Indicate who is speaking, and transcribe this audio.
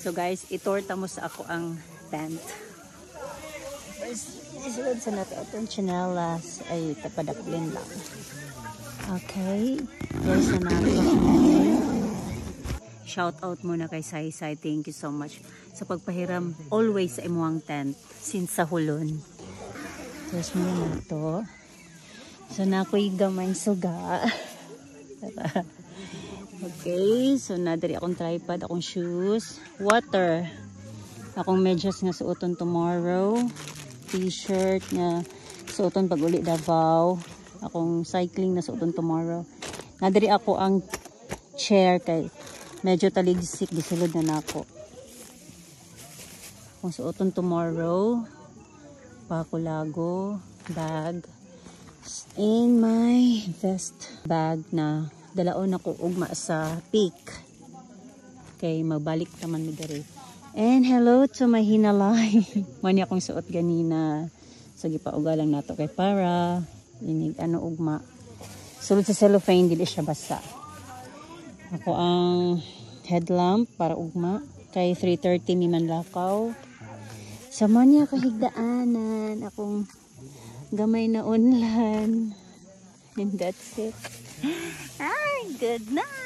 Speaker 1: So guys, itorta mo sa ako ang tent. Isulod sa nato itong chinelas ay tapadaklin lang. Okay. There's na nato. Shout out muna kay Sai Sai. Thank you so much sa pagpahiram always sa imuhang tent since sa hulon. There's muna nato. So na ako'y gamay suga. Okay, so nadari akong tripod, akong shoes, water, akong medyas nga suoton tomorrow, t-shirt nga suoton pag uli Davao, akong cycling na suoton tomorrow. Nadari ako ang chair kay medyo taligsik, gisulod na nako. Akong suoton tomorrow, pakulago, bag, in my vest bag na dalaon ako ugma sa peak. Okay, magbalik naman mi diri. And hello to my hinalay. Mani akong suot ganina. Sige pa ugalang nato kay para inig ano ugma. Sulod sa cellophane dili siya basa. Ako ang headlamp para ugma kay 3:30 mi man lakaw. Sa mani kahigdaanan akong gamay na unlan. And that's it. Hi, good night.